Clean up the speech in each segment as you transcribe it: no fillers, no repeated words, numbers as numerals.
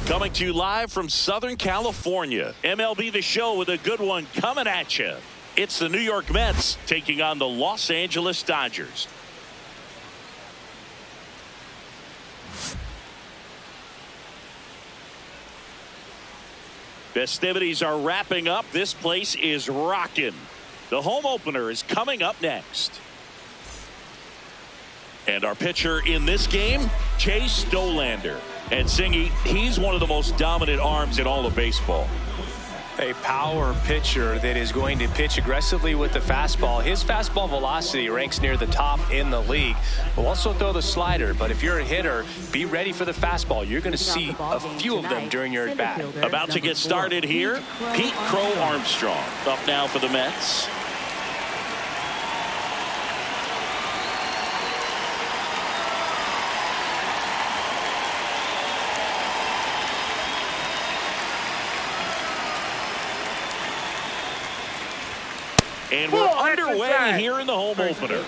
Coming to you live from Southern California. MLB The Show with a good one coming at you. It's the New York Mets taking on the Los Angeles Dodgers. Festivities are wrapping up. This place is rocking. The home opener is coming up next. And our pitcher in this game, Chase Stolander. And Singy, he's one of the most dominant arms in all of baseball. A power pitcher that is going to pitch aggressively with the fastball. His fastball velocity ranks near the top in the league. Will also throw the slider, but if you're a hitter, be ready for the fastball. You're going to see a few of them during your at-bat. About to get started here, Pete Crow Armstrong up now for the Mets. And we're underway here in the home opener.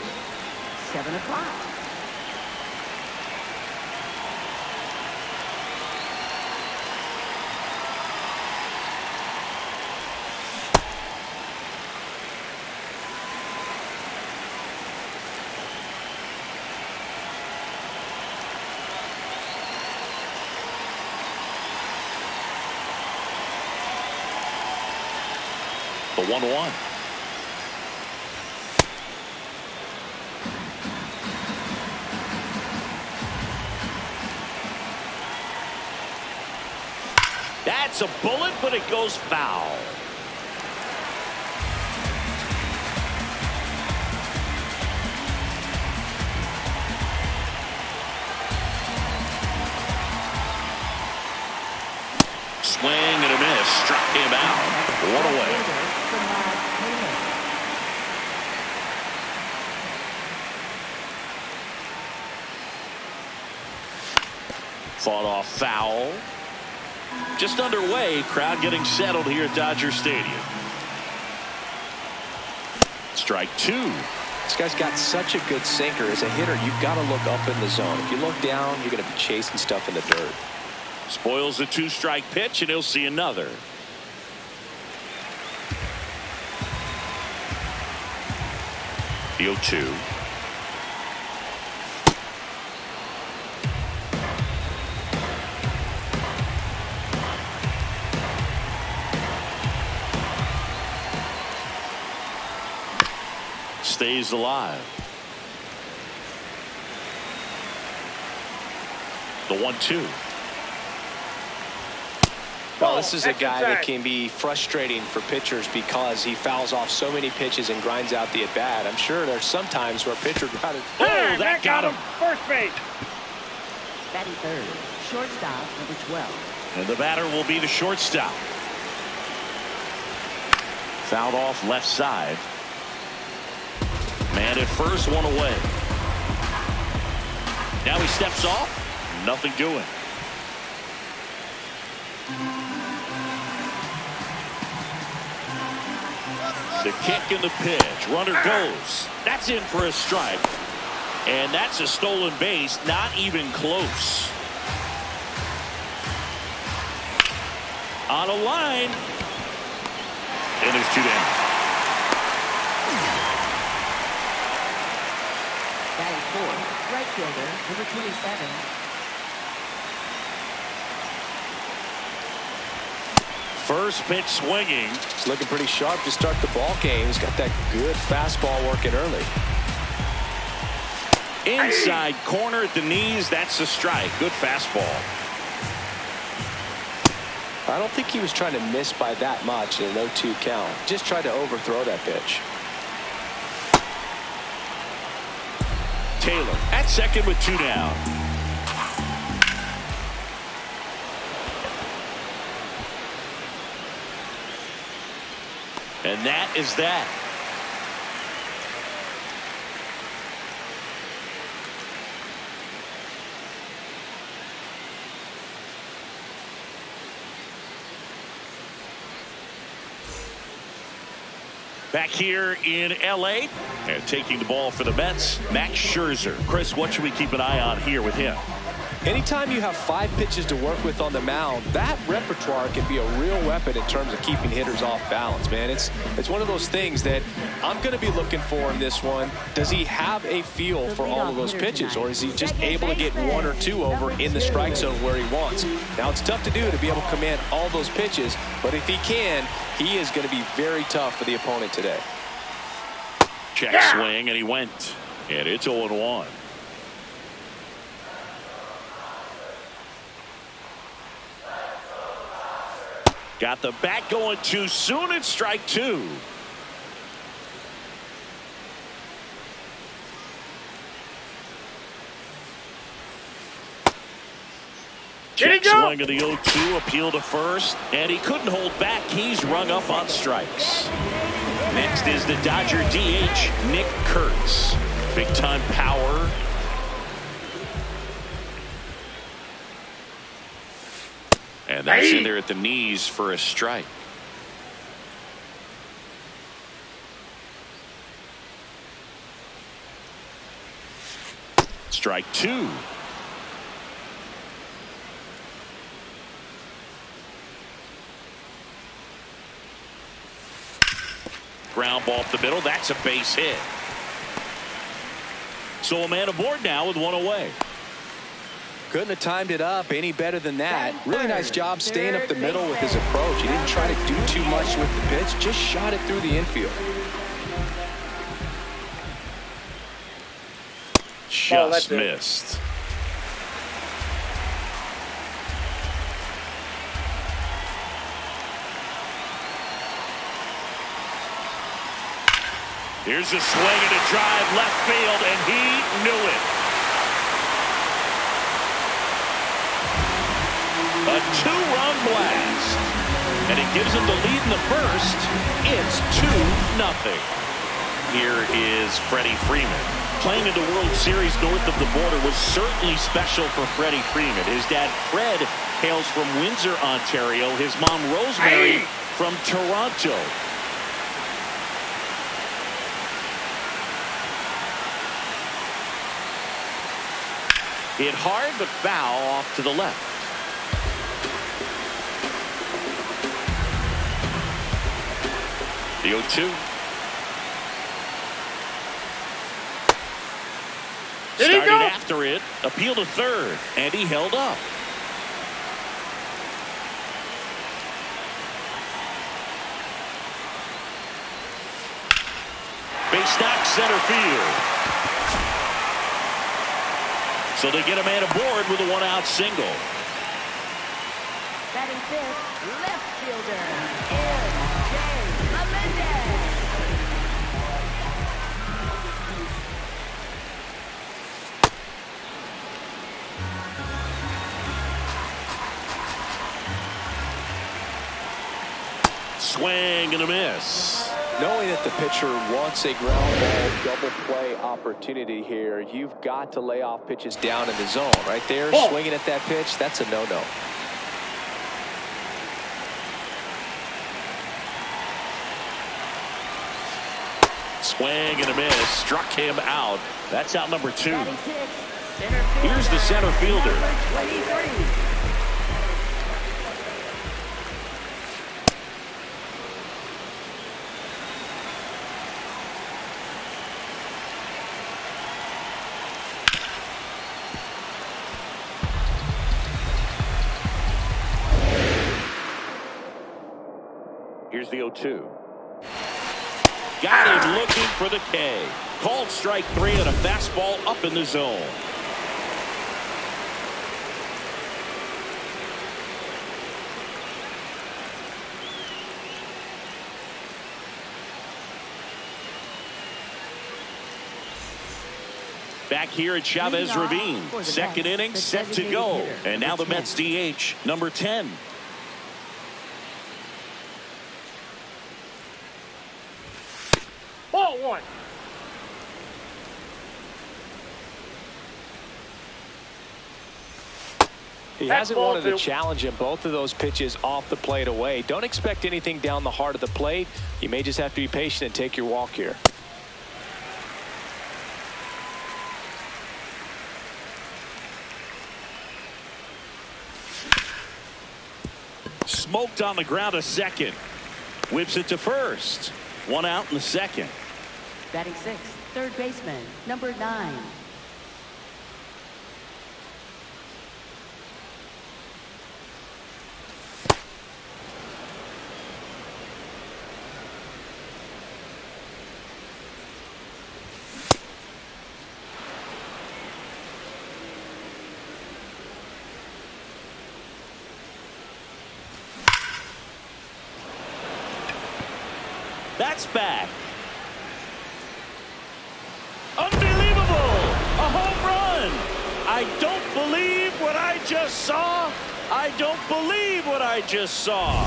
7 o'clock. The 1-1. That's a bullet, but it goes foul. Swing and a miss. Struck him out. One away. Fought off foul. Just underway, crowd getting settled here at Dodger Stadium. Strike 2. This guy's got such a good sinker. As a hitter, you've got to look up in the zone. If you look down, you're going to be chasing stuff in the dirt. Spoils the 2-strike pitch, and he'll see another. The 0-2. Stays alive. The 1-2. Well, this is a guy that can be frustrating for pitchers because he fouls off so many pitches and grinds out the at-bat. I'm sure there's some times where a pitcher got it. Oh, that got him. First base. Batting third. Shortstop, number 12. And the batter will be the shortstop. Fouled off left side. Man at first, one away. Now he steps off. Nothing doing. The kick and the pitch. Runner goes. That's in for a strike. And that's a stolen base. Not even close. On a line. And there's 2 down. Batting fourth, right fielder, number 27. First pitch swinging. He's looking pretty sharp to start the ball game. He's got that good fastball working early. Inside corner at the knees. That's a strike. Good fastball. I don't think he was trying to miss by that much in an 0-2 count. Just tried to overthrow that pitch. Taylor at second with 2 down. And that is that. Back here in LA, and taking the ball for the Mets, Max Scherzer. Chris, what should we keep an eye on here with him? Anytime you have 5 pitches to work with on the mound, that repertoire can be a real weapon in terms of keeping hitters off balance, man. It's one of those things that I'm going to be looking for in this one. Does he have a feel for all of those pitches, or is he just able to get 1 or 2 over in the strike zone where he wants? Now, it's tough to do to be able to command all those pitches, but if he can, he is going to be very tough for the opponent today. Check swing, and he went. And it's 0-1. Got the bat going too soon. It's strike 2. Check swing of the 0-2. Appeal to first. And he couldn't hold back. He's rung up on strikes. Next is the Dodger DH, Nick Kurtz. Big time power. And that's in there at the knees for a strike. Strike 2. Ground ball up the middle. That's a base hit. So a man aboard now with 1 away. Couldn't have timed it up any better than that. Really nice job staying up the middle with his approach. He didn't try to do too much with the pitch, just shot it through the infield. Just missed. Here's a swing and a drive left field, and he knew it. A 2-run blast. And it gives him the lead in the first. It's 2-0. Here is Freddie Freeman. Playing in the World Series north of the border was certainly special for Freddie Freeman. His dad, Fred, hails from Windsor, Ontario. His mom, Rosemary, from Toronto. Hit hard but foul off to the left. The 0-2. Started after it. Appeal to third. And he held up. Base knock center field. So they get a man aboard with a 1-out single. Batting fifth, left fielder, J. Melendez. Swing and a miss. Knowing that the pitcher wants a ground ball double play opportunity here, you've got to lay off pitches down in the zone. Right there, swinging at that pitch, that's a no-no. Swing and a miss. Struck him out. That's out number 2. Here's the center fielder. Here's the 0-2. Got him looking for the K. Called strike 3 on a fastball up in the zone. Back here at Chavez Ravine. Second inning set to go. And now the Mets DH, number 10. Ball 1. He hasn't wanted to challenge him. Both of those pitches off the plate away. Don't expect anything down the heart of the plate. You may just have to be patient and take your walk here. smoked on the ground to second. Whips it to first. One out in the second. Batting sixth, third baseman, number 9. That's back. Unbelievable! A home run! I don't believe what I just saw. I don't believe what I just saw.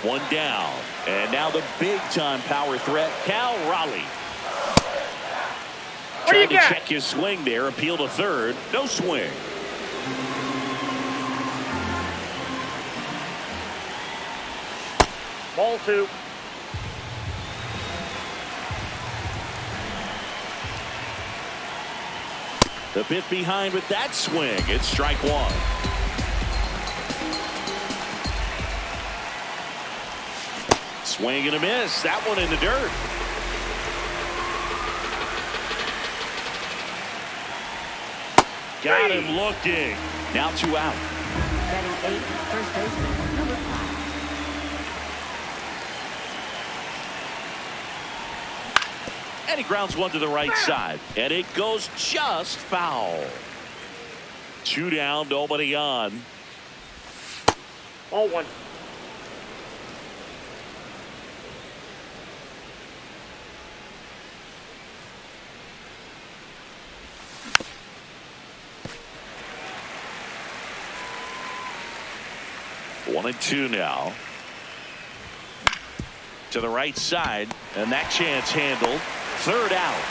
One down. And now the big-time power threat, Cal Raleigh. Trying to check his swing there. Appeal to third. No swing. Ball 2. The bit behind with that swing. It's strike 1. Swing and a miss. That one in the dirt. Got him looking. Now 2 out. Batting 8th, first baseman, number 5. And he grounds one to the right side. And it goes just foul. 2 down, nobody on. Ball 1. One and 2 now. To the right side. And that chance handled. 3rd out.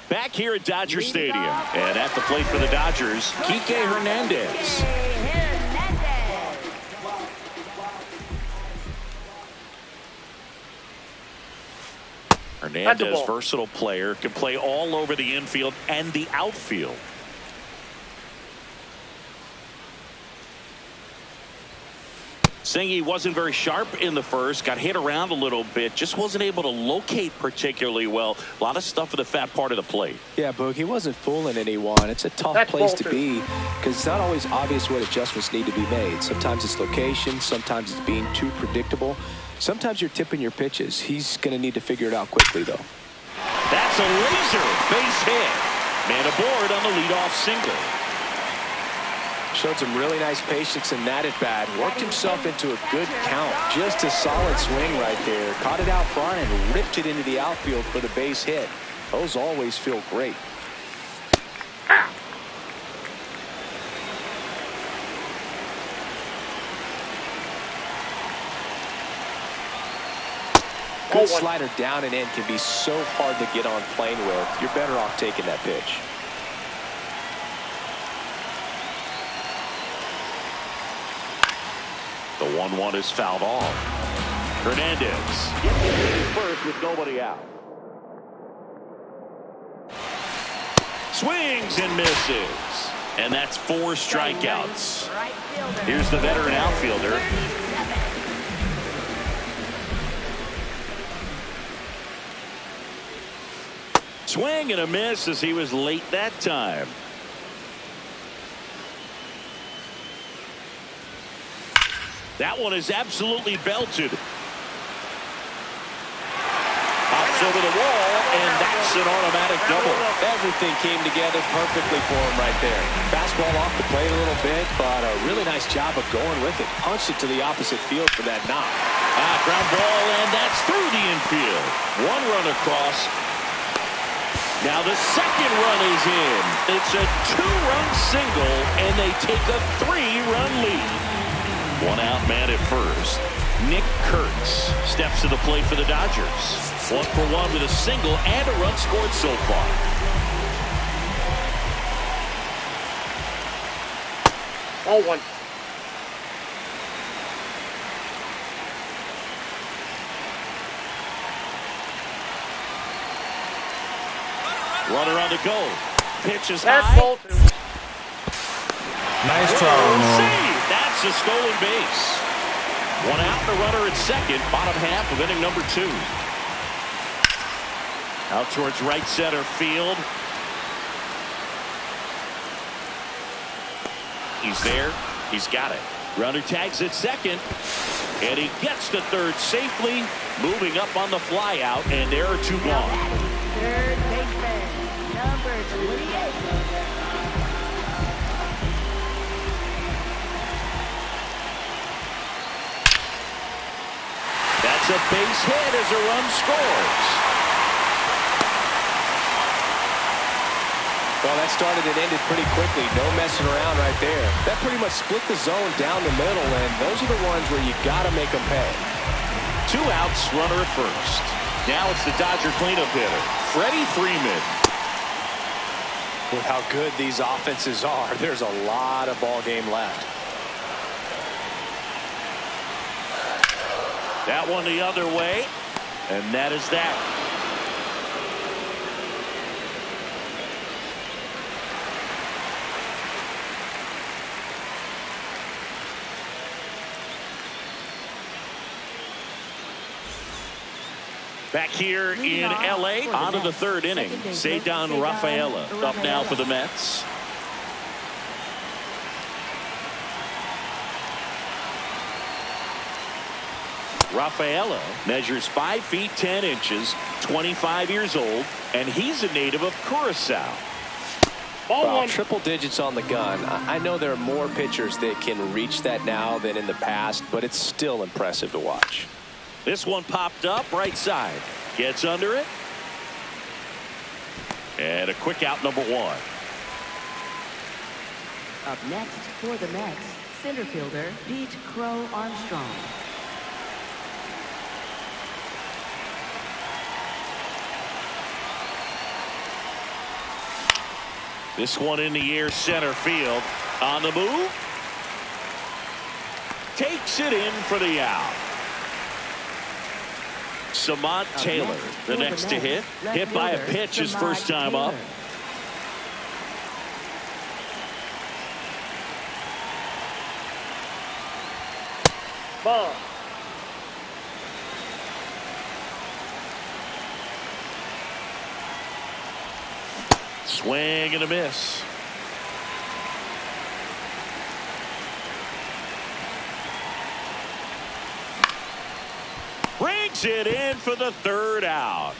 Back here at Dodger Stadium. And at the plate for the Dodgers, Kike Hernandez. Hernandez, versatile player, can play all over the infield and the outfield. Singy wasn't very sharp in the first, got hit around a little bit, just wasn't able to locate particularly well. A lot of stuff at the fat part of the plate. Yeah, Boog, he wasn't fooling anyone. It's a tough place to be because it's not always obvious what adjustments need to be made. Sometimes it's location, sometimes it's being too predictable. Sometimes you're tipping your pitches. He's going to need to figure it out quickly, though. That's a laser base hit. Man aboard on the leadoff single. Showed some really nice patience in that at bat. Worked himself into a good count. Just a solid swing right there. Caught it out front and ripped it into the outfield for the base hit. Those always feel great. Good slider down and in can be so hard to get on plane with. You're better off taking that pitch. The 1-1 is fouled off. Hernandez gets first with nobody out. Swings and misses. And that's 4 strikeouts. Here's the veteran outfielder. Swing and a miss as he was late that time. That one is absolutely belted. Pops over the wall, and that's an automatic double. Everything came together perfectly for him right there. Fastball off the plate a little bit, but a really nice job of going with it. Punched it to the opposite field for that knock. Ground ball, and that's through the infield. 1 run across. Now the second run is in. It's a 2-run single, and they take a 3-run lead. 1 out man at first. Nick Kurtz steps to the plate for the Dodgers. 1 for 1 with a single and a run scored so far. Ball 1. Runner on the go. Pitch is That's high. Bolton. Nice try, Ramon. Save. That's a stolen base. One out, the runner at second. Bottom half of inning number 2. Out towards right center field. He's there. He's got it. Runner tags at second. And he gets to third safely. Moving up on the fly out. And there are 2 gone. Third baseman, number 28. That's a base hit as a run scores. Well, that started and ended pretty quickly. No messing around right there. That pretty much split the zone down the middle, and those are the ones where you got to make them pay. 2 outs, runner at first. Now it's the Dodger cleanup hitter, Freddie Freeman. With how good these offenses are, there's a lot of ball game left. That one the other way, and that is that. Back here in L.A. on to the 3rd inning. Cedar Rafaela up now for the Mets. Rafaela measures 5 feet 10 inches, 25 years old, and he's a native of Curacao. Wow, triple digits on the gun. I know there are more pitchers that can reach that now than in the past, but it's still impressive to watch. This one popped up right side. Gets under it. And a quick out, number 1. Up next for the Mets, center fielder Pete Crow Armstrong. This one in the air, center field. On the move. Takes it in for the out. Samant Taylor, the next to hit. Hit by a pitch his first time up. Ball. Swing and a miss. Brings it in for the 3rd out.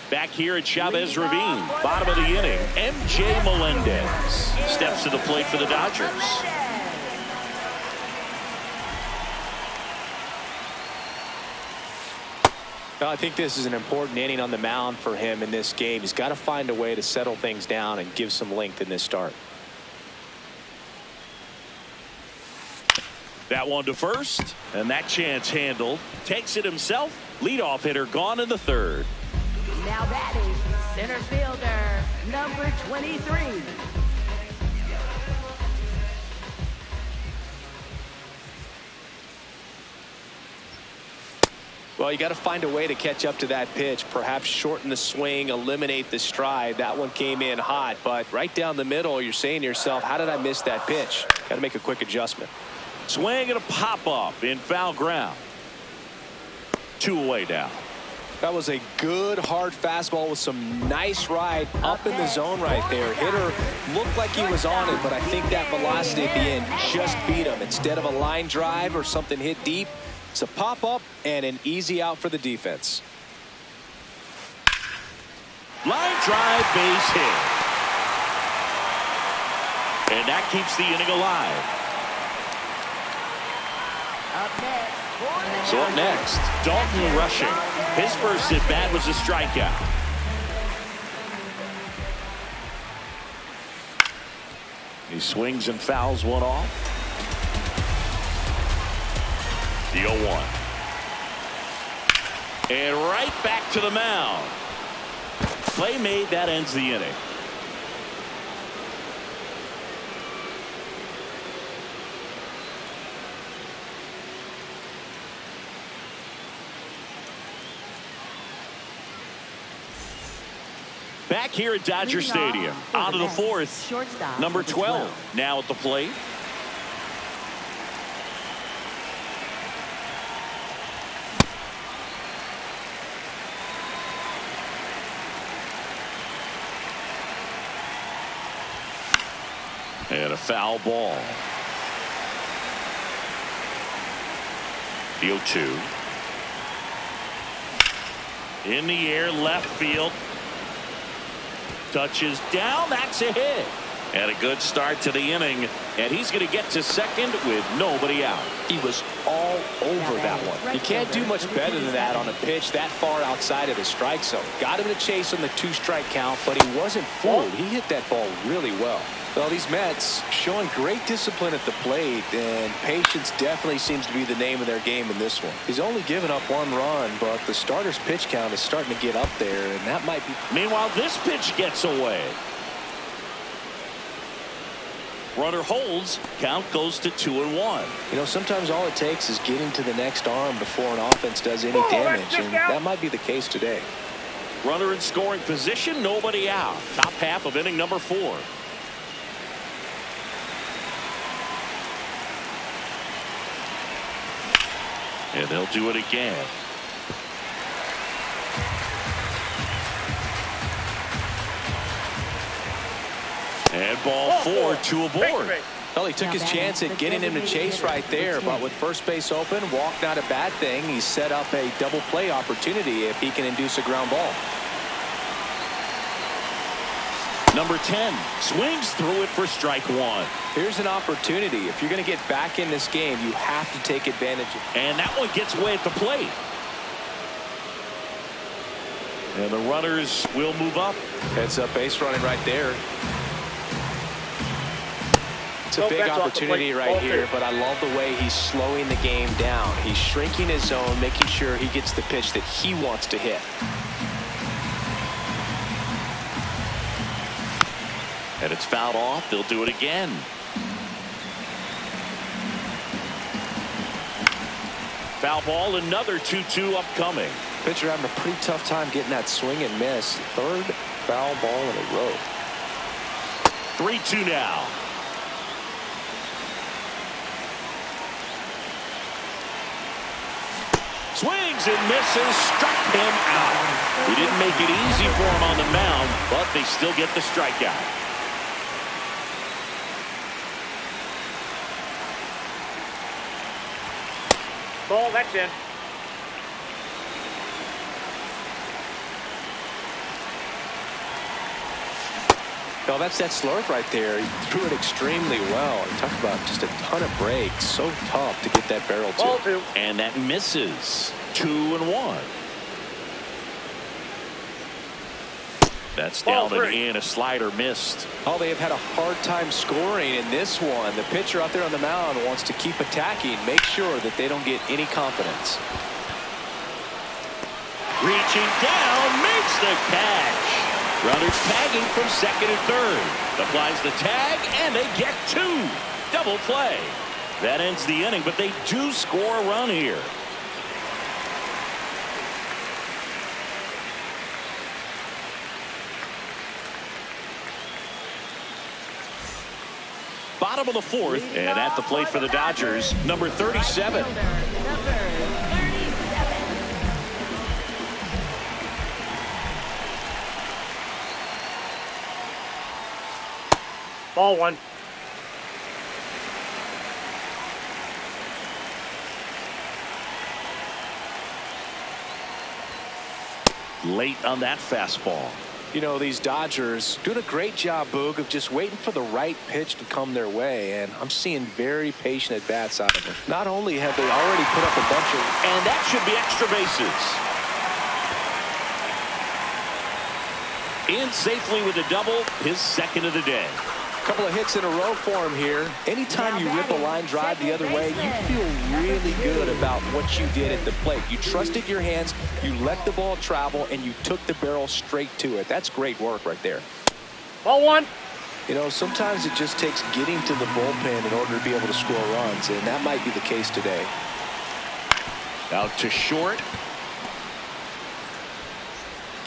Back here at Chavez Ravine, bottom of the inning, MJ Melendez steps to the plate for the Dodgers. Well, I think this is an important inning on the mound for him in this game. He's got to find a way to settle things down and give some length in this start. That one to first, and that chance handled. Takes it himself. Leadoff hitter gone in the 3rd. Now batting, center fielder, number 23. Well, you got to find a way to catch up to that pitch, perhaps shorten the swing, eliminate the stride. That one came in hot, but right down the middle, you're saying to yourself, how did I miss that pitch? Got to make a quick adjustment. Swing and a pop up in foul ground. 2 away now. That was a good hard fastball with some nice ride up in the zone right there. Hitter looked like he was on it, but I think that velocity at the end just beat him. Instead of a line drive or something hit deep, it's a pop up and an easy out for the defense. Line drive, base hit. And that keeps the inning alive. Up next. So up next, Dalton Rushing. His first at bat was a strikeout. He swings and fouls one off. The 0-1. And right back to the mound. Play made, that ends the inning. Back here at Dodger Stadium. Out of the fourth. Shortstop, Number 12 now at the plate. And a foul ball. The 0-2. In the air, left field. Touches down. That's a hit. And a good start to the inning. And he's going to get to second with nobody out. He was all over that one. You can't do much better than that on a pitch that far outside of the strike zone. Got him to chase on the 2-strike count, but he wasn't fooled. He hit that ball really well. Well, these Mets showing great discipline at the plate, and patience definitely seems to be the name of their game in this one. He's only given up 1 run, but the starter's pitch count is starting to get up there, and that might be. Meanwhile, this pitch gets away. Runner holds. Count goes to 2-1. You know, sometimes all it takes is getting to the next arm before an offense does any damage, and that might be the case today. Runner in scoring position, nobody out. Top half of inning number 4. And they'll do it again. And ball 4, 2 aboard. Well, he took his chance at getting him to chase right there, but with first base open, walk not a bad thing. He set up a double play opportunity if he can induce a ground ball. Number 10 swings through it for strike 1. Here's an opportunity. If you're going to get back in this game, you have to take advantage of it. And that one gets away at the plate. And the runners will move up. Heads up base running right there. It's a big opportunity right here, but I love the way he's slowing the game down. He's shrinking his zone, making sure he gets the pitch that he wants to hit. And it's fouled off. They'll do it again. Foul ball, another 2-2 upcoming. Pitcher having a pretty tough time getting that swing and miss. 3rd foul ball in a row. 3-2 now. Swings and misses, struck him out. He didn't make it easy for him on the mound, but they still get the strikeout. Ball, that's in. Well, that's that slurve right there. He threw it extremely well. Talk about just a ton of breaks. So tough to get that barrel to. Ball 2. And that misses. 2-1. That's down and in. A slider missed. Oh, they have had a hard time scoring in this one. The pitcher out there on the mound wants to keep attacking, make sure that they don't get any confidence. Reaching down, makes the catch. Runners tagging from second and third. Applies the tag, and they get 2. Double play. That ends the inning, but they do score a run here. Bottom of the 4th, and at the plate for the Dodgers, number 37. Ball 1. Late on that fastball. You know, these Dodgers doing a great job, Boog, of just waiting for the right pitch to come their way, and I'm seeing very patient at-bats out of them. Not only have they already put up a bunch of. And that should be extra bases. In safely with a double, his second of the day. Couple of hits in a row for him here. Anytime you rip a line drive the other way, you feel really good about what you did at the plate. You trusted your hands, you let the ball travel, and you took the barrel straight to it. That's great work right there. Ball 1. You know, sometimes it just takes getting to the bullpen in order to be able to score runs, and that might be the case today. Out to short.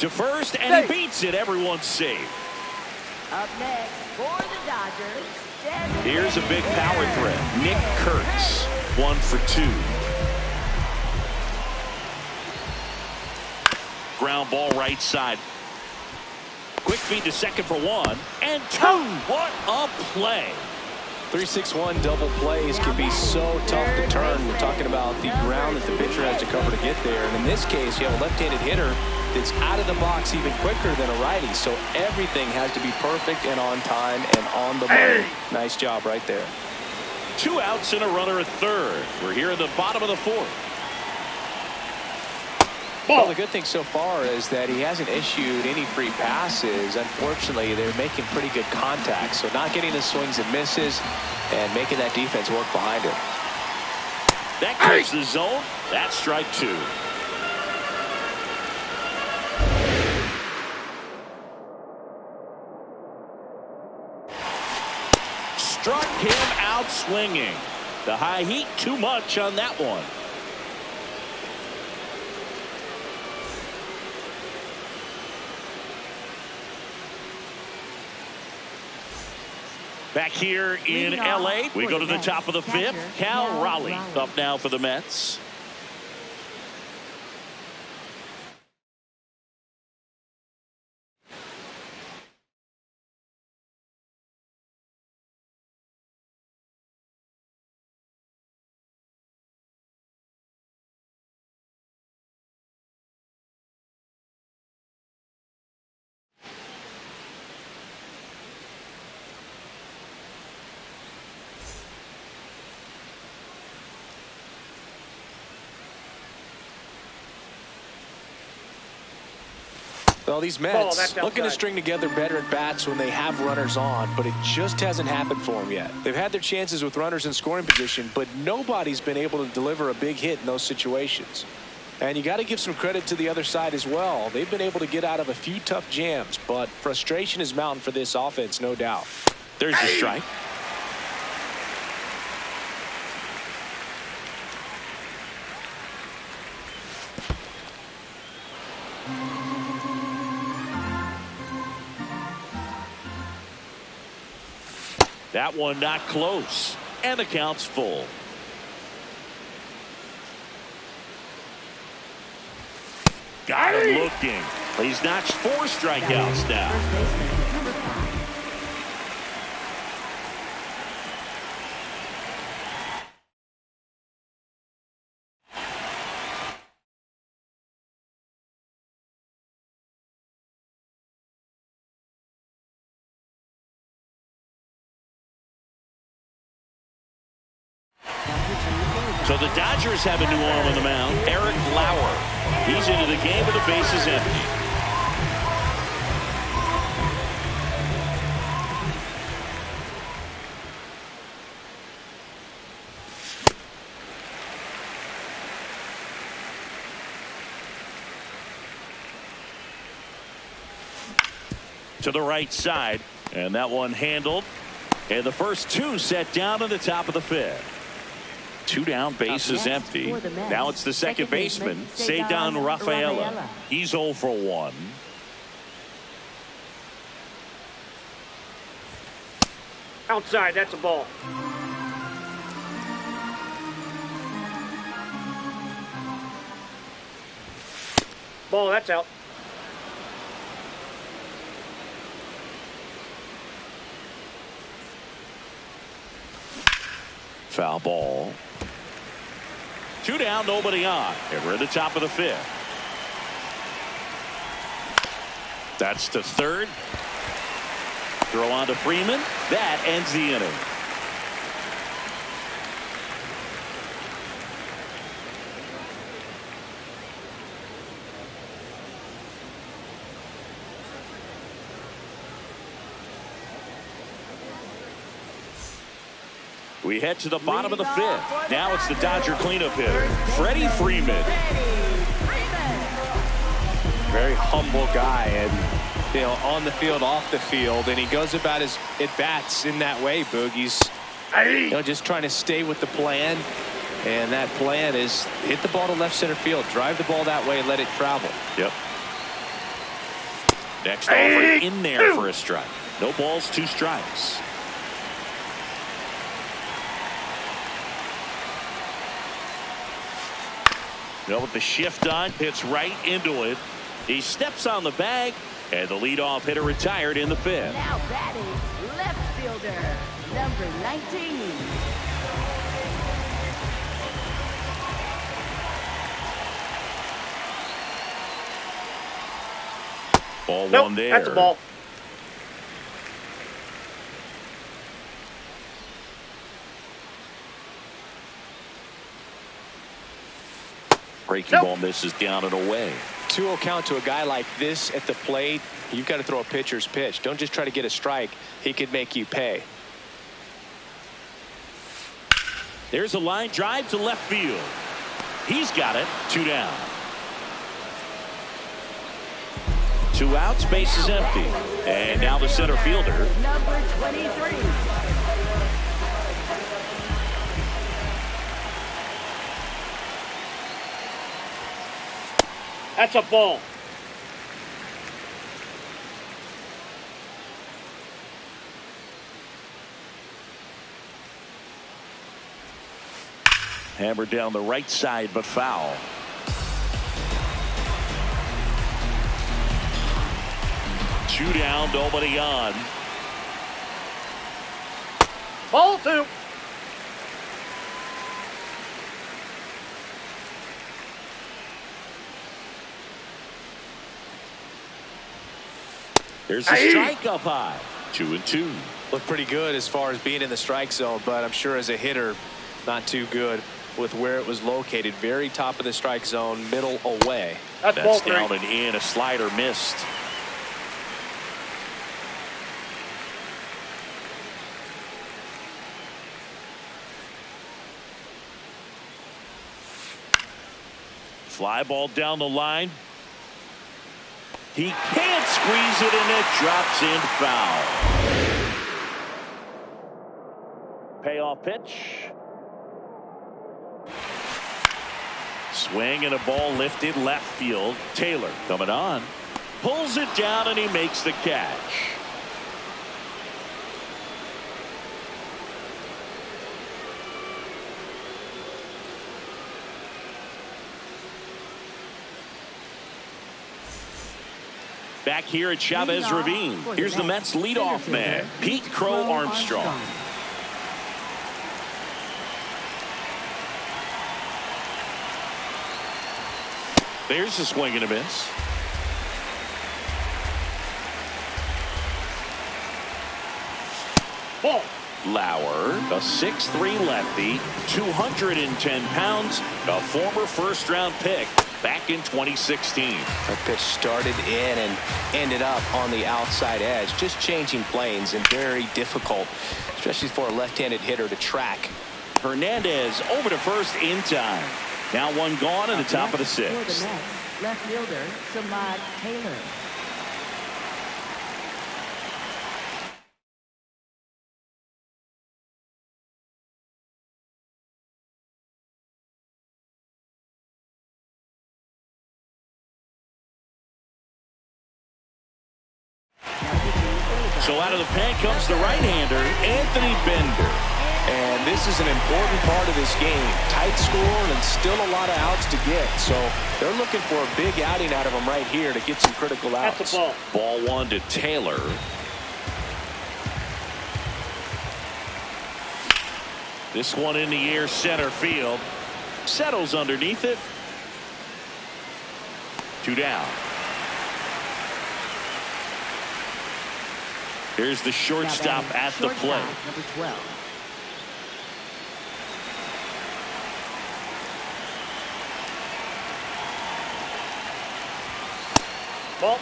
To first, and he beats it. Everyone's safe. Up next for the Dodgers. Here's a big power threat. Nick Kurtz, 1 for 2. Ground ball right side. Quick feed to second for 1 and 2. What a play. 3-6-1 double plays can be so tough to turn. We're talking about the ground that the pitcher has to cover to get there. And in this case, you have a left-handed hitter that's out of the box even quicker than a righty. So everything has to be perfect and on time and on the money. Nice job right there. 2 outs and a runner at third. We're here in the bottom of the 4th. Well, the good thing so far is that he hasn't issued any free passes. Unfortunately, they're making pretty good contact. So not getting the swings and misses and making that defense work behind him. That clears the zone. That's strike 2. Struck him out swinging. The high heat too much on that one. Back here in LA, we go to the top of the 5th. Cal Raleigh up now for the Mets. Well, these Mets looking to string together better at bats when they have runners on, but it just hasn't happened for them yet. They've had their chances with runners in scoring position, but nobody's been able to deliver a big hit in those situations. And you got to give some credit to the other side as well. They've been able to get out of a few tough jams, but frustration is mounting for this offense, no doubt. There's the strike. That one not close, and the count's full. Got him looking. He's notched 4 strikeouts now. So the Dodgers have a new arm on the mound, Eric Lauer. He's into the game with the bases empty. To the right side, and that one handled. And the first 2 set down in the top of the 5th. 2 down, bases empty. Now it's the second baseman, Ceddanne Rafaela. He's 0 for 1. Outside, that's a ball. Ball, that's out. Foul ball. 2 down, nobody on. And we're at the top of the 5th. That's to third. Throw on to Freeman. That ends the inning. We head to the bottom of the 5th. Now it's the Dodger cleanup hitter, Freddie Freeman. Very humble guy, and you know, on the field, off the field, and he goes about his at-bats in that way, Boog. He's just trying to stay with the plan, and that plan is hit the ball to left center field, drive the ball that way, and let it travel. Yep. Next offer in there for a strike. No balls, 2 strikes. Well, with the shift on, hits right into it. He steps on the bag, and the leadoff hitter retired in the 5th. Now batting left fielder, number 19. Ball Nope, one there. that's a ball. Breaking ball misses down and away. 2-0 count to a guy like this at the plate. You've got to throw a pitcher's pitch. Don't just try to get a strike. He could make you pay. There's a line drive to left field. He's got it. 2 down. 2 outs, base is empty. And now the center fielder. Number 23. That's a ball. Hammered down the right side, but foul. Two down, nobody on. Ball 2. There's a strike up high. 2-2. Look pretty good as far as being in the strike zone, but I'm sure as a hitter, not too good with where it was located. Very top of the strike zone, middle away. That's ball That's 3. down and in. A slider missed. Fly ball down the line. He can't squeeze it, and it drops in foul. Payoff pitch. Swing and a ball lifted left field. Taylor coming on. Pulls it down, and he makes the catch. Back here at Chavez Ravine. Here's the Mets leadoff man, Pete Crow Armstrong. There's a swing and a miss. Ball. Lauer, a 6'3" lefty, 210 pounds, a former first-round pick back in 2016. That pitch started in and ended up on the outside edge, just changing planes, and very difficult, especially for a left-handed hitter to track. Hernandez over to first in time. Now one gone in the top of the 6th. For the Mets, left fielder, Samad Taylor. So out of the pen comes the right-hander, Anthony Bender. And this is an important part of this game. Tight score and still a lot of outs to get. So they're looking for a big outing out of them right here to get some critical outs. That's a ball. Ball 1 to Taylor. This one in the air, center field. Settles underneath it. 2 down. Here's the shortstop at the plate. Number 12. Ball.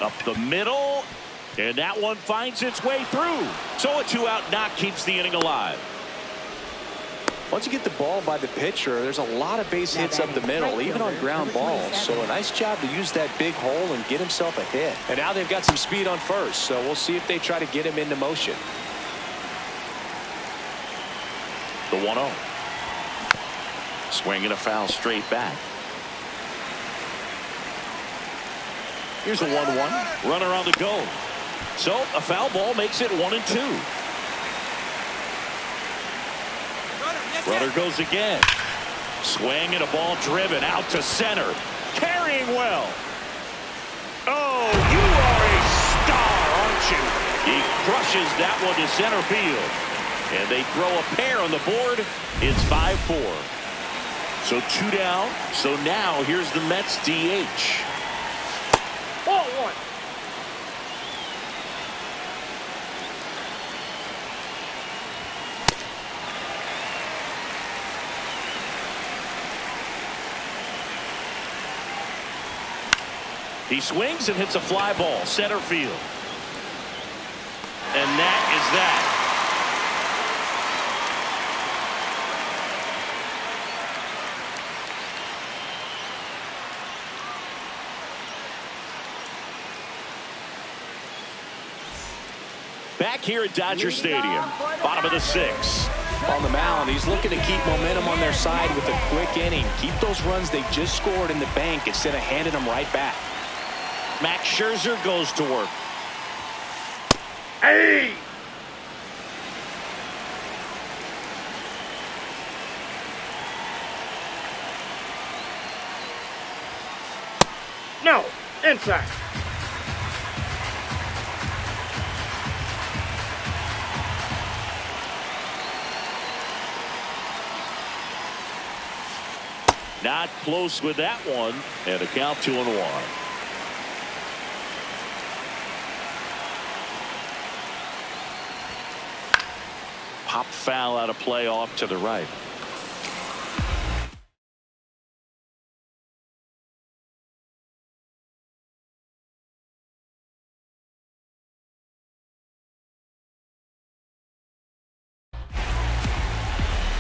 Up the middle, and that one finds its way through. So a 2-out knock keeps the inning alive. Once you get the ball by the pitcher, there's a lot of base hits up the middle, even on ground balls. So a nice job to use that big hole and get himself a hit. And now they've got some speed on first, so we'll see if they try to get him into motion. The 1-0. Swing and a foul straight back. Here's a 1-1. Runner on the go. So a foul ball makes it 1-2. Runner goes again. Swing and a ball driven out to center. Carrying well. Oh, you are a star, aren't you? He crushes that one to center field. And they throw a pair on the board. It's 5-4. So 2 down. So now here's the Mets DH. Ball 1. He swings and hits a fly ball center field. And that is that. Back here at Dodger Stadium, bottom of the 6th. On the mound, he's looking to keep momentum on their side with a quick inning. Keep those runs they just scored in the bank instead of handing them right back. Max Scherzer goes to work. Hey! No, inside. Not close with that one, and a count 2-1. Pop foul out of play off to the right.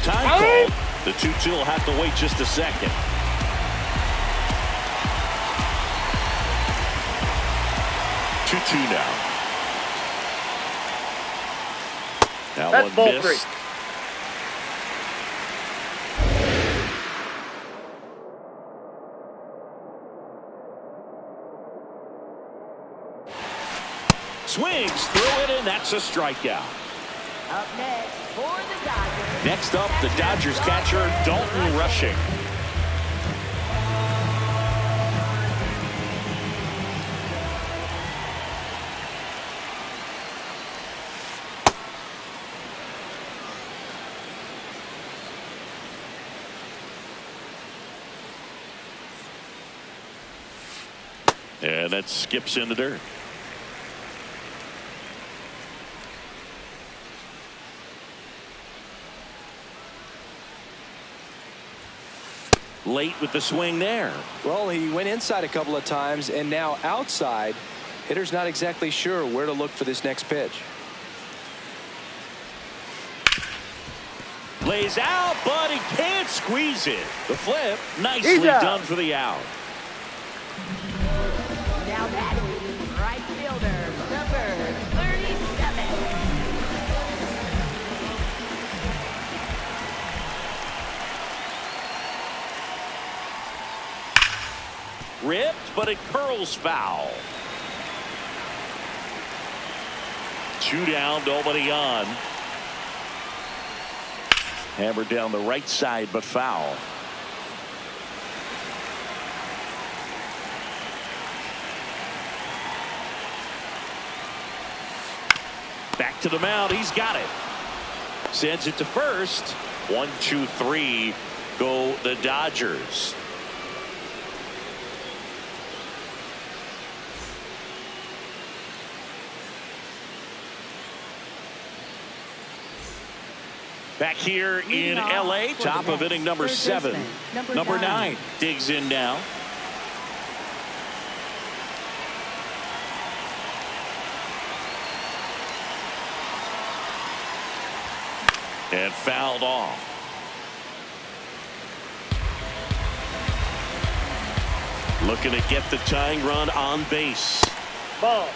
Time call. The 2-2 will have to wait just a second. Two now. Now That's ball one 3. missed. Swings through it, and that's a strikeout. Up next for the Dodgers. Next up, the Dodgers catcher, Dalton Rushing. And that skips in the dirt. Late with the swing there. Well, he went inside a couple of times, and now outside. Hitter's not exactly sure where to look for this next pitch. Lays out, but he can't squeeze it. The flip, nicely done for the out. Now batting, right fielder, number 37. Ripped, but it curls foul. 2 down, nobody on. Hammered down the right side, but foul. Back to the mound. He's got it. Sends it to first. 1, 2, 3 go the Dodgers. Back here in LA, top of inning number 7. Number 9 digs in now. And fouled off. Looking to get the tying run on base. Ball.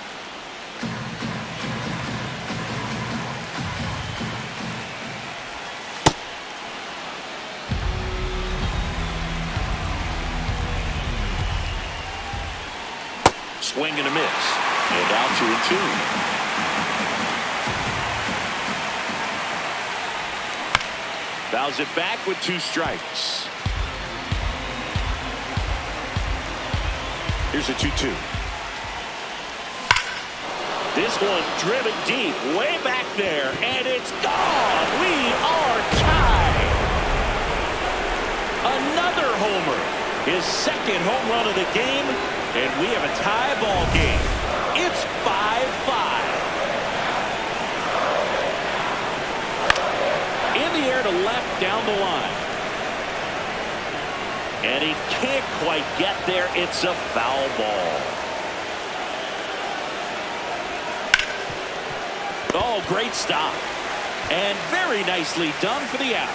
swing and a miss. And now 2-2. Fouls it back with 2 strikes. Here's a 2-2. This one driven deep, way back there, and it's gone. We are tied. Another homer. His second home run of the game, and we have a tie ball game. It's 5-5. In the air to left down the line. And he can't quite get there. It's a foul ball. Oh, great stop. And very nicely done for the out.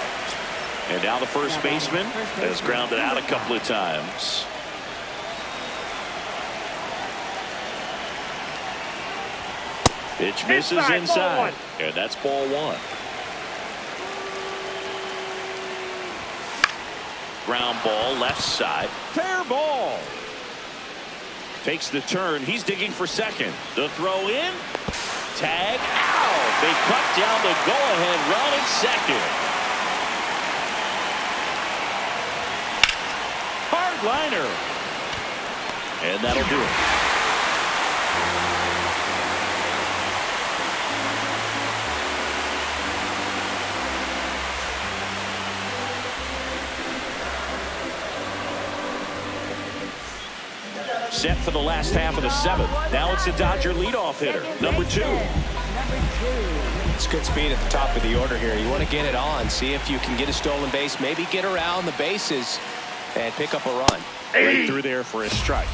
And now the first baseman has grounded out a couple of times. Pitch misses inside. And that's ball 1. Ground ball left side. Fair ball. Takes the turn. He's digging for second. The throw in. Tag out. They cut down the go-ahead run at second. Hard liner. And that'll do it. Set for the last half of the 7th. Now it's the Dodger leadoff hitter, number 2. It's good speed at the top of the order here. You want to get it on, see if you can get a stolen base, maybe get around the bases and pick up a run. Right through there for a strike.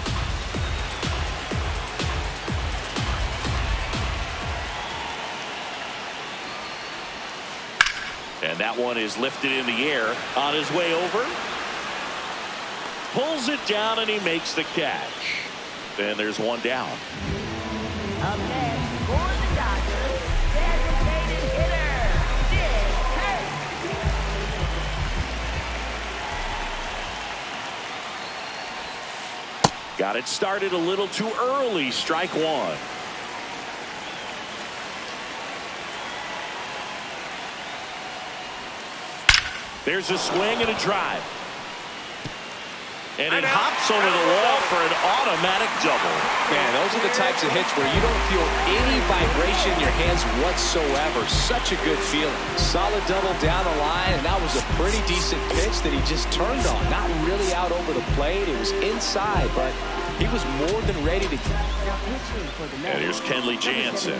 And that one is lifted in the air on his way over. Pulls it down and he makes the catch. Then there's one down. Up next for the Dodgers, designated hitter, DDS. Got it started a little too early. Strike 1. There's a swing and a drive. And it hops over the wall for an automatic double. Man, those are the types of hits where you don't feel any vibration in your hands whatsoever. Such a good feeling. Solid double down the line, and that was a pretty decent pitch that he just turned on. Not really out over the plate. It was inside, but he was more than ready to get. And here's Kenley Jansen.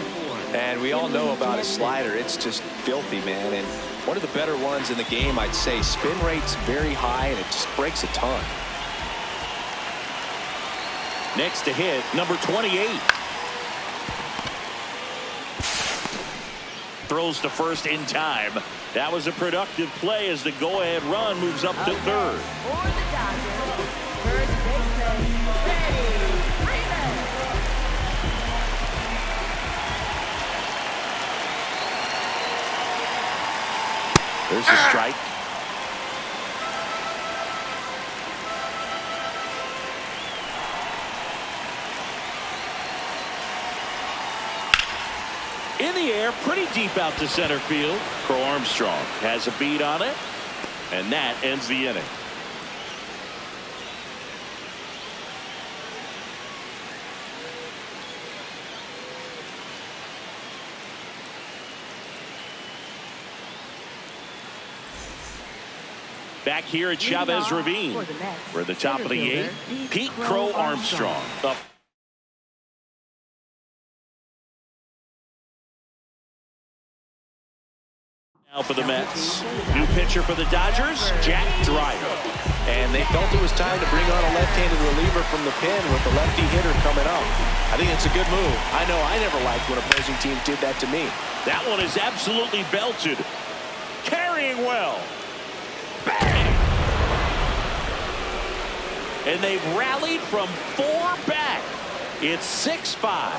And we all know about his slider. It's just filthy, man. And one of the better ones in the game, I'd say. Spin rate's very high, and it just breaks a ton. Next to hit, number 28. Throws to first in time. That was a productive play as the go-ahead run moves up to third. For the Dodgers, third baseman, Freeman. There's a strike. In the air, pretty deep out to center field. Crow Armstrong has a beat on it, and that ends the inning. Back here at Chavez Ravine, we're the top of the 8th. Pete Crow Armstrong up. Now for the Mets. New pitcher for the Dodgers, Jack Dreyer. And they felt it was time to bring on a left-handed reliever from the pen with the lefty hitter coming up. I think it's a good move. I know I never liked when opposing teams did that to me. That one is absolutely belted. Carrying well. Bang! And they've rallied from 4 back. It's 6-5.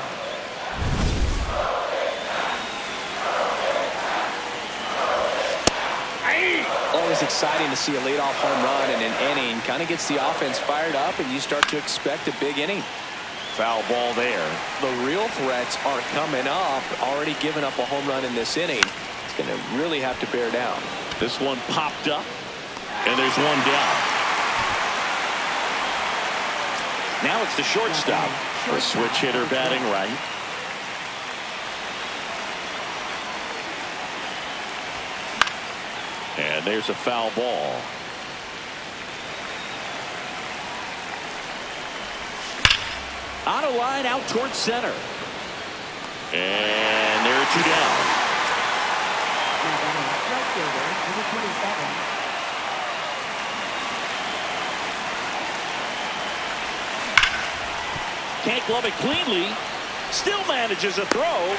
Always exciting to see a leadoff home run in an inning. Kind of gets the offense fired up, and you start to expect a big inning. Foul ball there. The real threats are coming up. Already giving up a home run in this inning. It's going to really have to bear down. This one popped up, and there's one down. Now it's the shortstop. The switch hitter batting right. And there's a foul ball. On a line out towards center. And there are two down. Now batting right fielder, number 27. Can't glove it cleanly. Still manages a throw.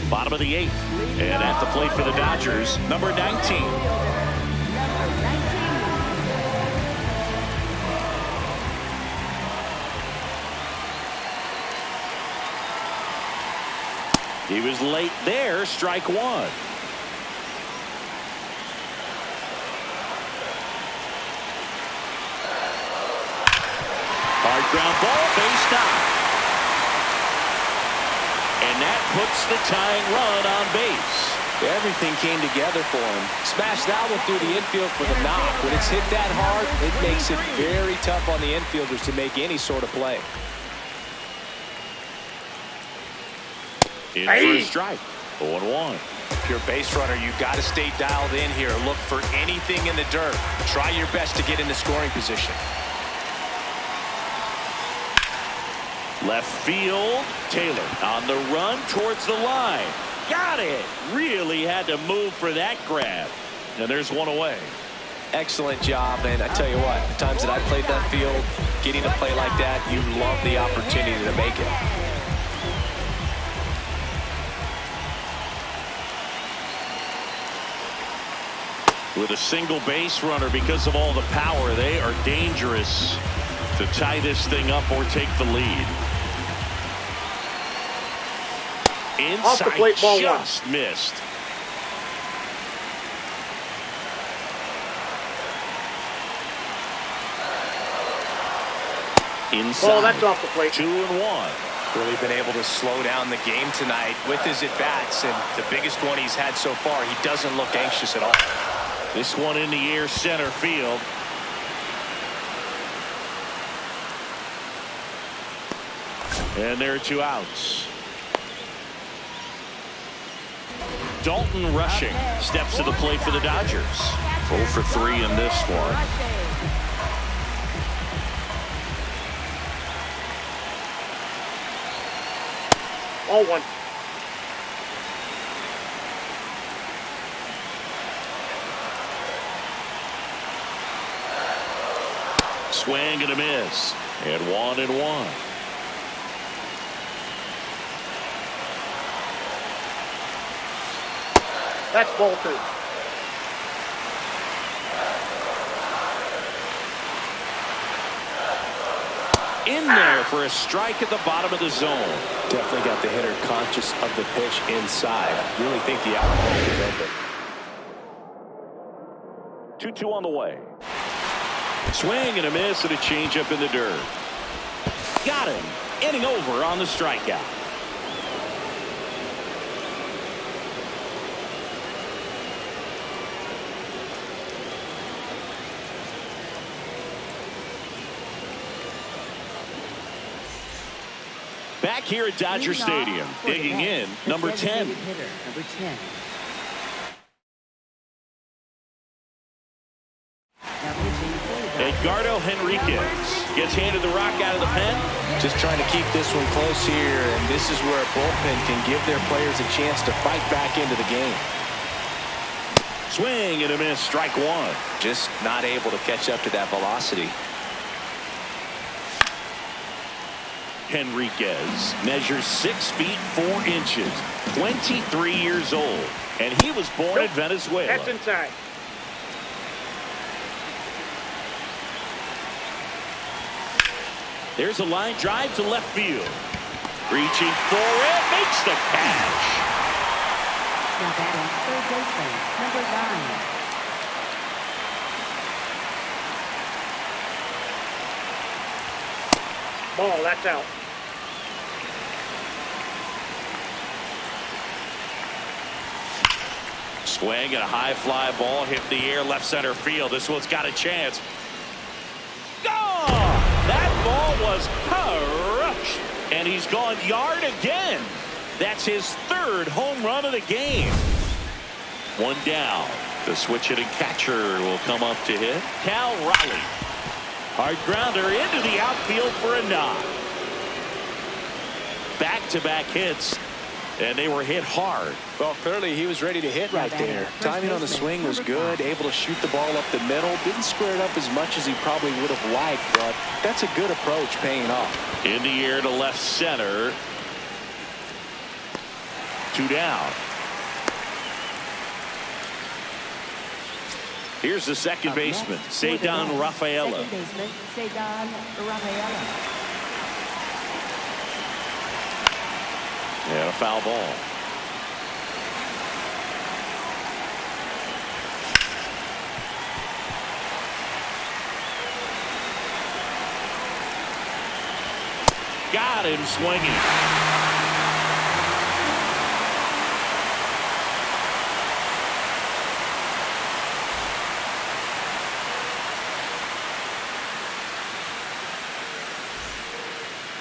Bottom of the 8th. And at the plate for the Dodgers, number 19. He was late there. Strike one. Hard ground ball, base knock. And that puts the tying run on base. Everything came together for him. Smashed that one through the infield for the knock. When it's hit that hard, it makes it very tough on the infielders to make any sort of play. In for a strike. 0-1. If you're a base runner, you got to stay dialed in here. Look for anything in the dirt. Try your best to get into scoring position. Left field. Taylor on the run towards the line. Got it. Really had to move for that grab. And there's one away. Excellent job. And I tell you what, the times that I played that field, getting a play like that, you love the opportunity to make it. With a single base runner, because of all the power, they are dangerous to tie this thing up or take the lead. Inside, off the plate, ball just missed. Inside. Ball, that's off the plate. 2-1. Really been able to slow down the game tonight with his at-bats, and the biggest one he's had so far, he doesn't look anxious at all. This one in the air, center field. And there are two outs. Dalton Rushing steps to the plate for the Dodgers. 0 for 3 in this one. All one. Swing and a miss. And 1-1. That's ball two. In there for a strike at the bottom of the zone. Definitely got the hitter conscious of the pitch inside. Really think the outcome is open. 2-2 on the way. Swing and a miss and a changeup in the dirt. Got him. Inning over on the strikeout. Back here at Dodger Stadium, digging in, number 10. Hitter, number 10. Edgardo Henriquez gets handed the rock out of the pen. Just trying to keep this one close here, and this is where a bullpen can give their players a chance to fight back into the game. Swing and a miss, strike one. Just not able to catch up to that velocity. Henriquez measures 6 feet 4 inches, 23 years old, and he was born in Venezuela. That's inside. There's a line drive to left field. Reaching for it, makes the catch. Now batting third baseman, number 9. Ball, that's out. Swing and a high fly ball hit the air left center field. This one's got a chance. Oh, that ball was crushed. And he's gone yard again. That's his third home run of the game. One down. The switch-hitting catcher will come up to hit. Cal Raleigh. Hard grounder into the outfield for a knock. Back-to-back hits, and they were hit hard. Well, clearly he was ready to hit right there. Timing on the swing was good, able to shoot the ball up the middle. Didn't square it up as much as he probably would have liked, but that's a good approach paying off. In the air to left center. 2 down. Here's the second baseman, Ceddanne Rafaela. Second baseman, Ceddanne Rafaela. And a foul ball. Got him swinging.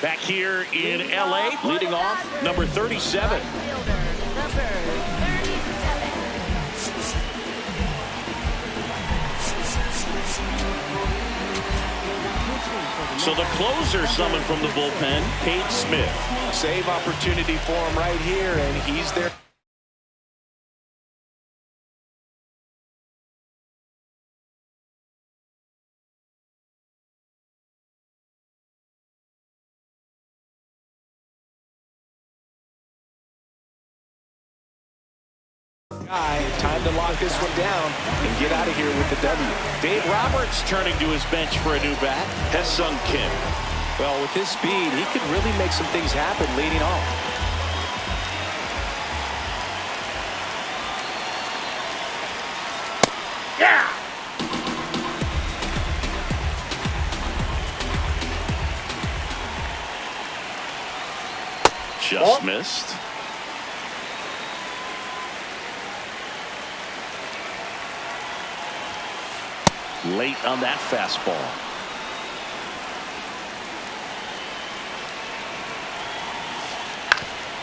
Back here in LA, leading off, number 37. So the closer summoned from the bullpen, Cade Smith. Save opportunity for him right here, and he's there. Time to lock this one down and get out of here with the W. Dave Roberts turning to his bench for a new bat. Ha-Sung Kim. Well, with his speed, he could really make some things happen leading off. Yeah! Just missed. Late on that fastball.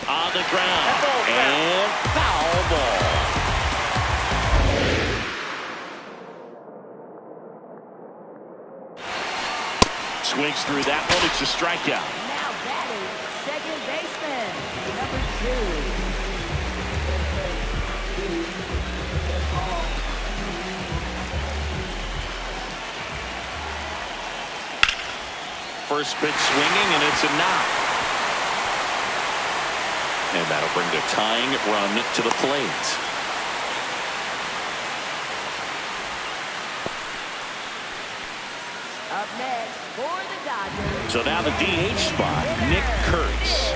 On the ground. And foul ball. Swings through that one. It's a strikeout. Now batting second baseman, number 2. First pitch swinging, and it's a knock. And that'll bring the tying run to the plate. Up next for the Dodgers. So now the DH spot, Nick Kurtz.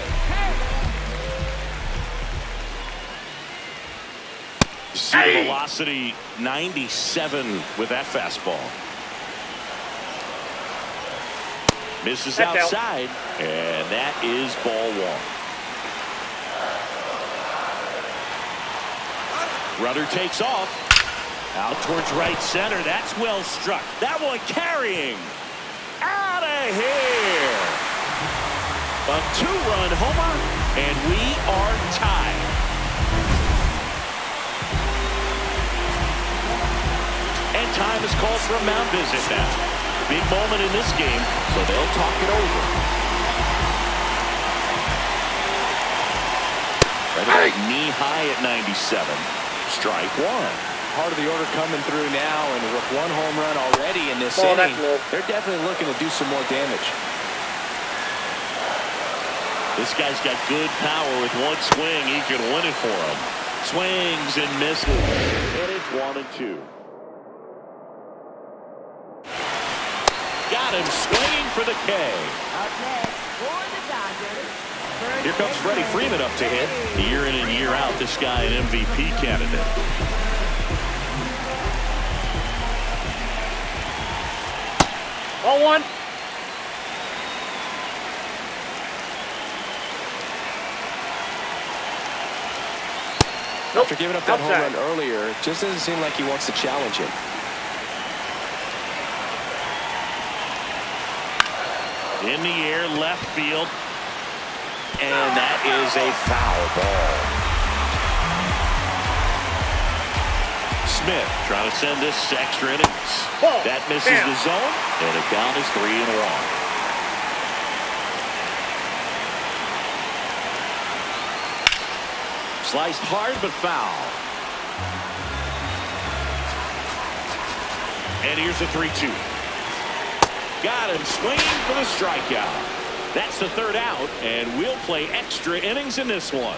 See velocity 97 with that fastball. Misses outside, and that is ball 1. Rudder takes off. Out towards right center. That's well struck. That one carrying. Out of here. A 2-run homer, and we are tied. And time is called for a mound visit now. Big moment in this game, so they'll talk it over. Right knee high at 97. Strike 1. Part of the order coming through now, and with 1 home run already in this inning, they're definitely looking to do some more damage. This guy's got good power. With 1 swing, he can win it for him. Swings and misses. And it's 1-2. Got him swinging for the K. Up next for the Dodgers. Here comes Freddie Freeman up to hit. Year in and year out, this guy an MVP candidate. Ball one. Nope. After giving up that home Outside. run earlier, it just doesn't seem like he wants to challenge him. In the air, left field. And that is a foul ball. Smith trying to send this extra innings. Ball. That misses the zone, and the count is 3-1. Sliced hard, but foul. And here's the 3-2. Got him swinging for the strikeout. That's the third out, and we'll play extra innings in this one.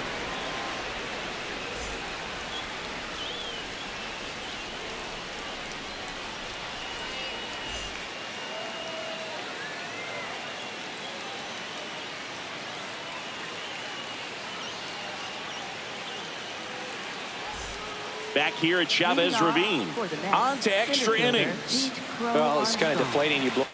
Back here at Chavez Ravine. On to extra innings. Well, it's kind of deflating. You blow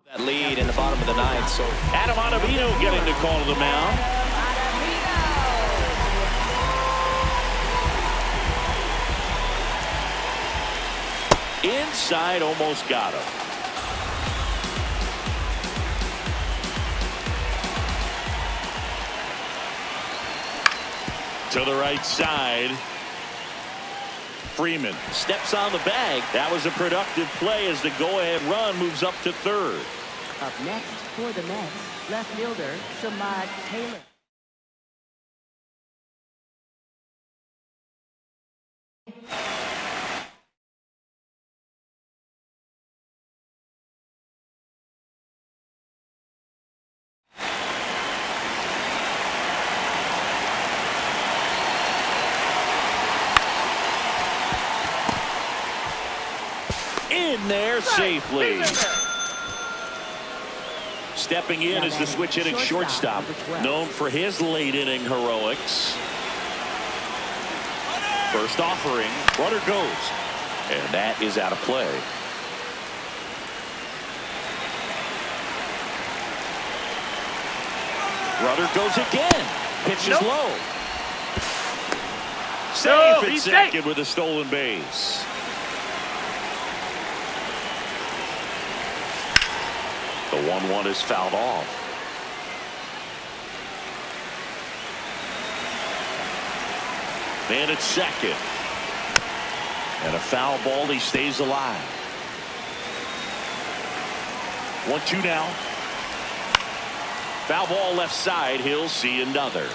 that lead in the bottom of the ninth. So Adam Ottavino getting the call to the mound. Inside, almost got him. To the right side. Freeman steps on the bag. That was a productive play as the go-ahead run moves up to third. Up next for the Mets, left fielder Samad Taylor. In there safely. Stepping in is the switch hitting shortstop, known for his late inning heroics. First offering, runner goes, and that is out of play. Runner goes again. Pitch is low. Safe at second with a stolen base. The 1-1 is fouled off. Man at second. And a foul ball. He stays alive. 1-2 now. Foul ball left side. He'll see another.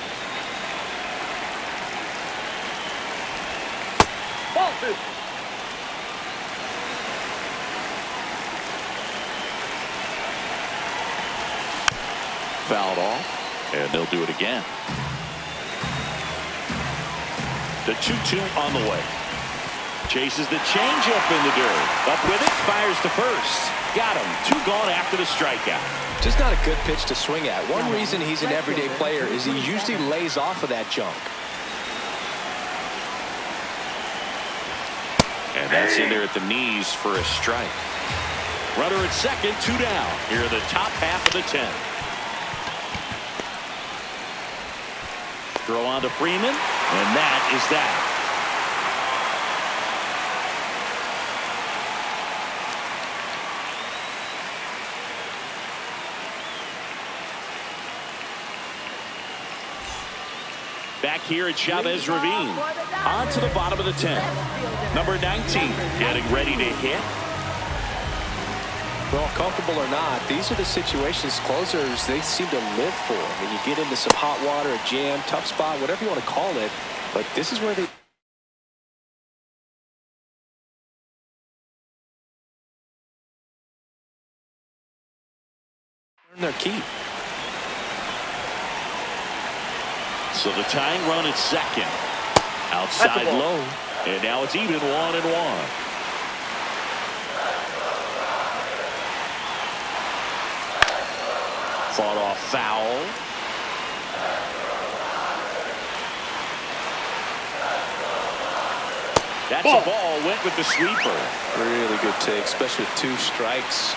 Ball two. Fouled off, and they'll do it again. The 2-2 on the way. Chases the changeup in the dirt. Up with it, fires to first. Got him. 2 gone after the strikeout. just not a good pitch to swing at. One reason he's an everyday player is he usually lays off of that junk. And that's in there at the knees for a strike. Runner at second, 2 down. Here in the top half of the 10th. Throw on to Freeman, and that is that. Back here at Chavez Ravine. On to the bottom of the 10th. Number 19 getting ready to hit. Well, comfortable or not, these are the situations closers they seem to live for. When you get into some hot water, a jam, tough spot, whatever you want to call it. But this is where they learn their key. So the tying run at second. Outside low. And now it's even 1-1. Fought off foul. That's a ball. Went with the sweeper. Really good take, especially with 2 strikes.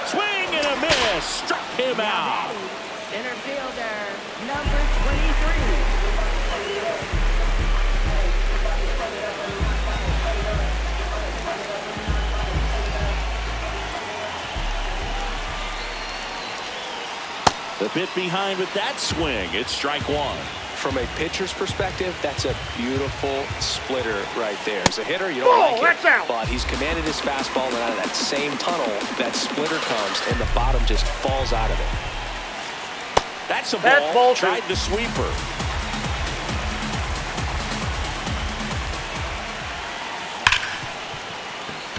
Swing and a miss. Struck him out. Center fielder, number 23. The bit behind with that swing. It's strike 1. From a pitcher's perspective, that's a beautiful splitter right there. As a hitter, you don't like it, but he's commanded his fastball, and out of that same tunnel, that splitter comes, and the bottom just falls out of it. That's a ball. Tried the sweeper.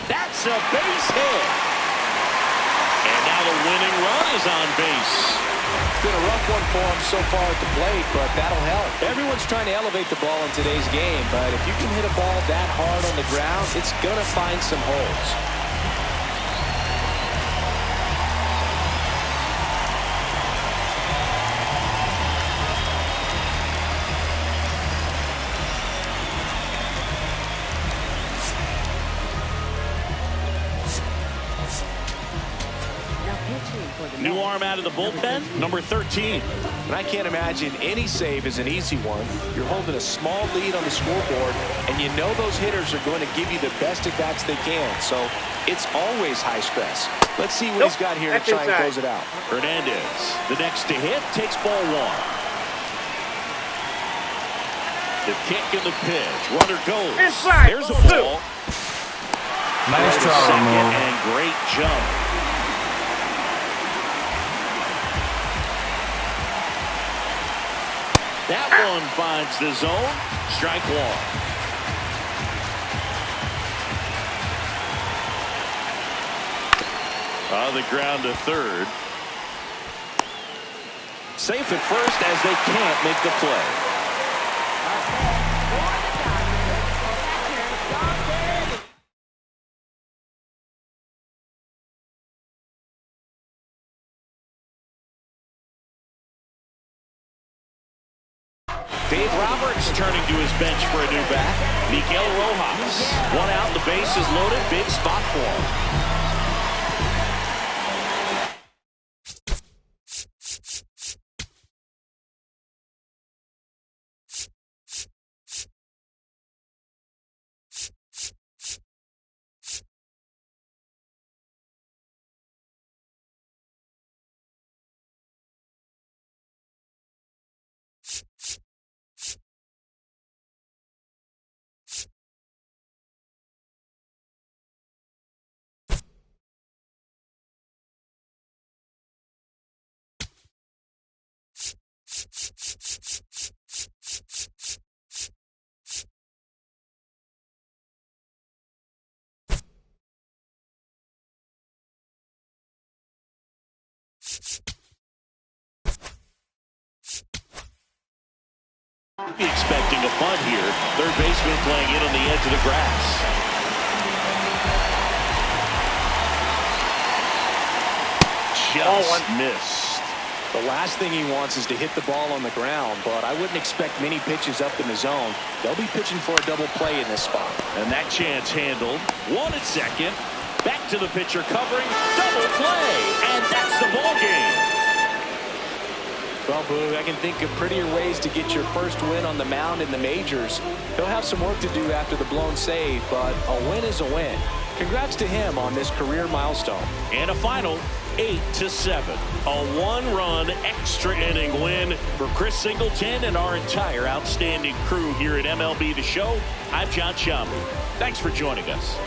That's a base hit. And now the winning run is on base. It's been a rough one for him so far at the plate, but that'll help. Everyone's trying to elevate the ball in today's game, but if you can hit a ball that hard on the ground, it's going to find some holes. New arm out of the bullpen, number 13. And I can't imagine any save is an easy one. You're holding a small lead on the scoreboard, and you know those hitters are going to give you the best at-bats they can. So it's always high stress. Let's see what he's got here to try and close it out. Hernandez, the next to hit, takes ball 1. The kick and the pitch. Runner goes. Inside. There's a ball. Nice job, man. And great jump. That one finds the zone. Strike 1. On the ground to third. Safe at first as they can't make the play. Dave Roberts turning to his bench for a new bat. Miguel Rojas. 1 out, the base is loaded. Big spot for him. Be expecting a bunt here. Third baseman playing in on the edge of the grass. Just missed. The last thing he wants is to hit the ball on the ground, but I wouldn't expect many pitches up in the zone. They'll be pitching for a double play in this spot. And that chance handled. 1 at second. Back to the pitcher covering. Double play. And that's the ball game. Well, Boo, I can think of prettier ways to get your first win on the mound in the majors. He'll have some work to do after the blown save, but a win is a win. Congrats to him on this career milestone. And a final 8-7. A 1-run extra inning win for Chris Singleton and our entire outstanding crew here at MLB The Show. I'm John Shambu. Thanks for joining us.